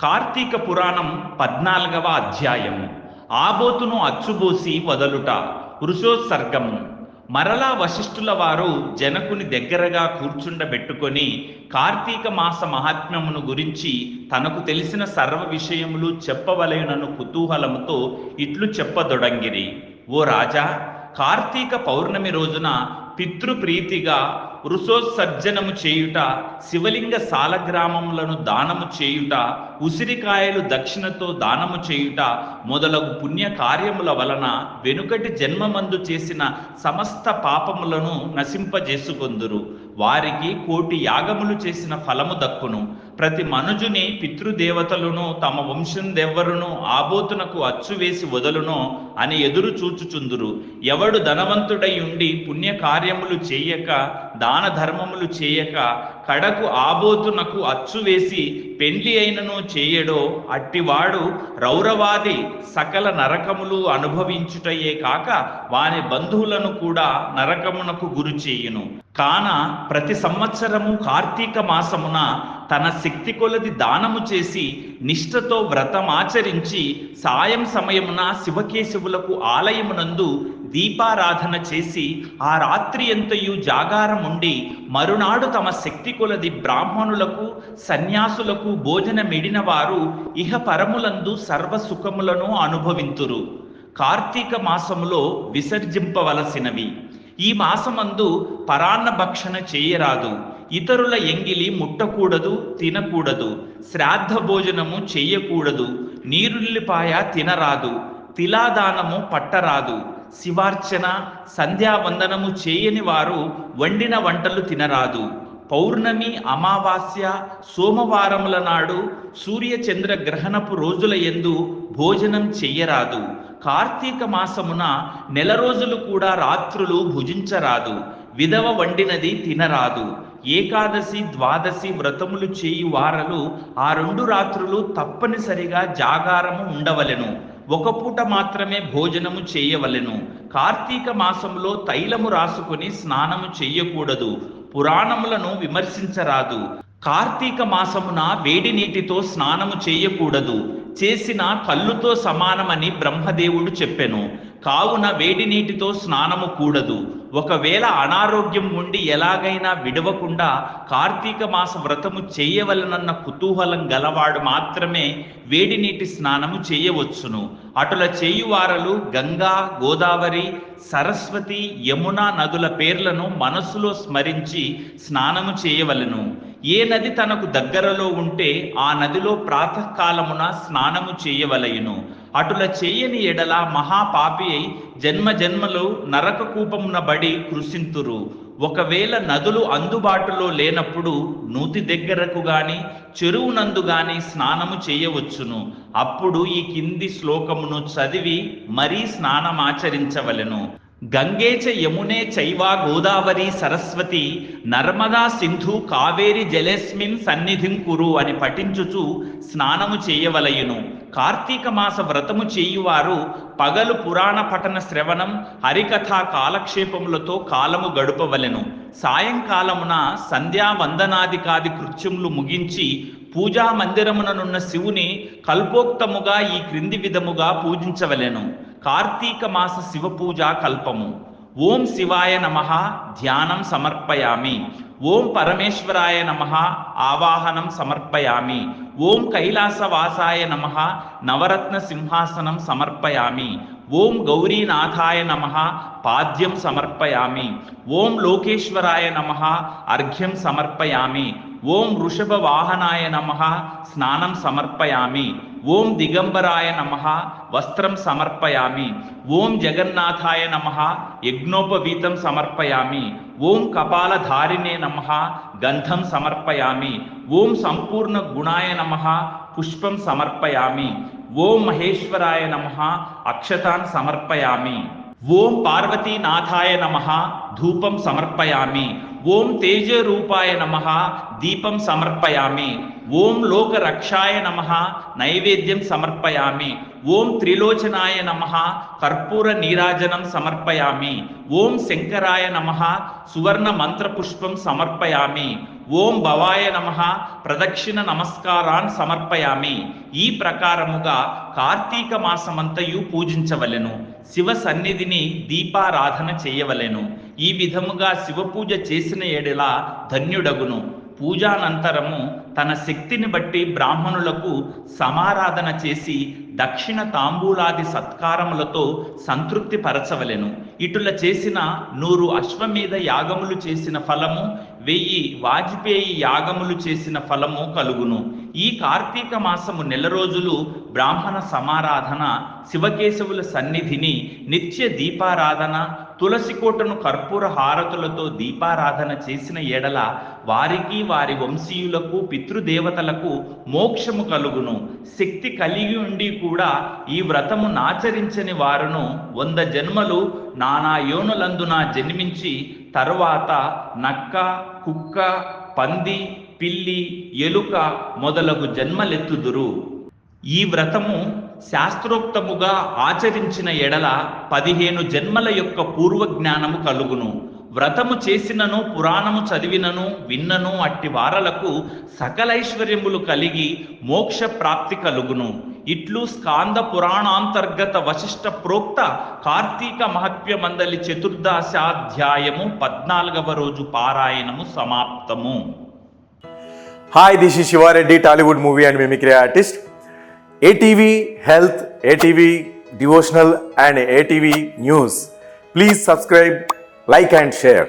కార్తీక పురాణం 14వ అధ్యాయము. ఆబోతును అచ్చుబోసి వదలుట. వృషోత్సర్గము. మరలా వశిష్ఠుల వారు జనకుని దగ్గరగా కూర్చుండబెట్టుకొని కార్తీక మాస మహాత్మ్యమును గురించి తనకు తెలిసిన సర్వ విషయములు చెప్పవలెనను కుతూహలముతో ఇట్లు చెప్పదొడంగిరి. ఓ రాజా, కార్తీక పౌర్ణమి రోజున పితృప్రీతిగా వృషోత్సర్జనము చేయుట, శివలింగ సాలగ్రామములను దానము చేయుట, ఉసిరికాయలు దక్షిణతో దానము చేయుట మొదలగు పుణ్య కార్యముల వలన వెనుకటి జన్మమందు చేసిన సమస్త పాపములను నశింపజేసుకొందురు. వారికి 1,000,000 యాగములు చేసిన ఫలము దక్కును. ప్రతి మనుజుని పితృదేవతలను తమ వంశందెవ్వరును ఆబోతునకు అచ్చువేసి వదలునో అని ఎదురు చూచుచుందురు. ఎవడు ధనవంతుడై ఉండి పుణ్యకార్యములు చేయక దాన ధర్మములు చేయక కడకు ఆబోతునకు అచ్చువేసి పెండ్లి అయినను చేయడో అట్టివాడు రౌరవాది సకల నరకములు అనుభవించుటయే కాక వాని బంధువులను కూడా నరకమునకు గురి చేయును. కాన ప్రతి సంవత్సరము కార్తీక మాసమున తన శక్తి కొలది దానము చేసి నిష్ఠతో వ్రతమాచరించి సాయం సమయమున శివకేశవులకు ఆలయమునందు దీపారాధన చేసి ఆ రాత్రి ఎంతయు జాగారముండి మరునాడు తమ శక్తి కొలది బ్రాహ్మణులకు సన్యాసులకు భోజనమిడిన వారు ఇహ పరములందు సర్వ సుఖములను అనుభవింతురు. కార్తీక మాసములో విసర్జింపవలసినవి. ఈ మాసమందు పరాన్న భక్షణ చేయరాదు. ఇతరుల ఎంగిలి ముట్టకూడదు, తినకూడదు. శ్రాద్ధ భోజనము చెయ్యకూడదు. నీరుల్లిపాయ తినరాదు. తిలాదానము పట్టరాదు. శివార్చన సంధ్యావందనము చేయని వారు వండిన వంటలు తినరాదు. పౌర్ణమి, అమావాస్య, సోమవారముల నాడు సూర్యచంద్ర గ్రహణపు రోజుల యందు భోజనం చెయ్యరాదు. కార్తీక మాసమున 1 రోజులు కూడా రాత్రులు భుజించరాదు. విధవ వండినది తినరాదు. ఏకాదశి, ద్వాదశి వ్రతములు చేయు వారలు ఆ 2 రాత్రులు తప్పనిసరిగా జాగారము ఉండవలెను. ఒక పూట మాత్రమే భోజనము చేయవలెను. కార్తీక మాసంలో తైలము రాసుకొని స్నానము చెయ్యకూడదు. పురాణములను విమర్శించరాదు. కార్తీక మాసమున వేడి నీటితో స్నానము చేయకూడదు. చేసిన కల్లుతో సమానమని బ్రహ్మదేవుడు చెప్పెను. కావున వేడి నీటితో స్నానము కూడదు. ఒకవేళ అనారోగ్యం ఉండి ఎలాగైనా విడవకుండా కార్తీక మాస వ్రతము చేయవలనన్న కుతూహలం గలవాడు మాత్రమే వేడి నీటి స్నానము చేయవచ్చును. అటుల చేయువారలు గంగా, గోదావరి, సరస్వతి, యమున నదుల పేర్లను మనస్సులో స్మరించి స్నానము చేయవలెను. ఏ నది తనకు దగ్గరలో ఉంటే ఆ నదిలో ప్రాతకాలమున స్నానము చేయవలయును. అటుల చేయని ఎడల మహాపాపి అయి జన్మ జన్మలు నరక కూపమున బడి కృషింతురు. ఒకవేళ నదులు అందుబాటులో లేనప్పుడు నూతి దగ్గరకు గాని చెరువునందు గాని స్నానము చేయవచ్చును. అప్పుడు ఈ కింది శ్లోకమును చదివి మరీ స్నానమాచరించవలెను. గంగే చ యమునే చైవా గోదావరి సరస్వతి నర్మదా సింధు కావేరి జలేస్మిన్ సన్నిధిం కురు అని పఠించుచు స్నానము చేయవలయును. కార్తీక మాస వ్రతము చేయువారు పగలు పురాణ పఠన శ్రవణం, హరికథా కాలక్షేపములతో కాలము గడుపవలెను. సాయంకాలమున సంధ్యావందనాదికాది కృత్యములు ముగించి పూజా మందిరముననున్న శివుని కల్పోక్తముగా ఈ క్రింది విధముగా పూజించవలెను. కార్తీక మాస శివ పూజా కల్పము. ఓం శివాయ నమః ధ్యానం సమర్పయామి. ఓం పరమేశ్వరాయ నమః ఆవాహనం సమర్పయామి. ఓం కైలాసవాసాయ నమః నవరత్న సింహాసనం సమర్పయామి. ఓం గౌరీనాథాయ నమః పాద్యం సమర్పయామి. ఓం లోకేశ్వరాయ నమః అర్ఘ్యం సమర్పయామి. ఓం వృషభ వాహనాయ నమః స్నానం సమర్పయామి. ఓం దిగంబరాయ నమః వస్త్రం సమర్పయామి. ఓం జగన్నాథాయ నమః యజ్ఞోపవీతం సమర్పయామి. ఓం కపాలధారిణే నమః గంధం సమర్పయామి. ఓం సంపూర్ణ గుణాయ నమః పుష్పం సమర్పయామి. ఓం మహేశ్వరాయ నమః అక్షతాన్ సమర్పయామి. ఓం పార్వతీనాథాయ నమః ధూపం సమర్పయామి. ఓం తేజరూపాయ నమః దీపం సమర్పయామి. ఓం లోకరక్షాయ నమః నైవేద్యం సమర్పయామి. ఓం త్రిలోచనాయ నమః కర్పూర నీరాజనం సమర్పయామి. ఓం శంకరాయ నమః సువర్ణ మంత్రపుష్పం సమర్పయామి. ఓం భవాయ నమః ప్రదక్షిణ నమస్కారాన్ సమర్పయామి. ఈ ప్రకారముగా కార్తీక మాసమంతయు పూజించవలెను. శివ సన్నిధిని దీపారాధన చేయవలెను. ఈ విధముగా శివ పూజ చేసిన ఎడల ధన్యుడగును. పూజానంతరము తన శక్తిని బట్టి బ్రాహ్మణులకు సమారాధన చేసి దక్షిణ తాంబూలాది సత్కారములతో సంతృప్తి పరచవలెను. ఇటుల చేసిన 100 అశ్వమేధ యాగములు చేసిన ఫలము, 1000 వాజపేయి యాగములు చేసిన ఫలము కలుగును. ఈ కార్తీక మాసము నెల రోజులు బ్రాహ్మణ సమారాధన, శివకేశవుల సన్నిధిని నిత్య దీపారాధన, తులసి కోటను కర్పూర హారతులతో దీపారాధన చేసిన ఎడల వారికి వారి వంశీయులకు పితృదేవతలకు మోక్షము కలుగును. శక్తి కలిగి ఉండి కూడా ఈ వ్రతము నాచరించని వారును 100 జన్మలు నానా యోనులందున జన్మించి తరువాత నక్క, కుక్క, పంది, పిల్లి, ఎలుక మొదలగు జన్మలెత్తుదురు. ఈ వ్రతము శాస్త్రోక్తముగా ఆచరించిన ఎడల 15 జన్మల యొక్క పూర్వజ్ఞానము కలుగును. వ్రతము చేసినను, పురాణము చదివినను, విన్నను అట్టి వారలకు సకలైశ్వర్యములు కలిగి మోక్ష ప్రాప్తి కలుగును. ఇట్లు స్కాంద పురాణాంతర్గత వశిష్ట ప్రోక్త కార్తీక మహత్యమందలి చతుర్దశాధ్యాయము 14వ రోజు పారాయణము సమాప్తము. Hi, this is Shiva Reddy, Tollywood movie and mimicry artist. ATV Health, ATV Devotional and ATV News. Please subscribe, like and share.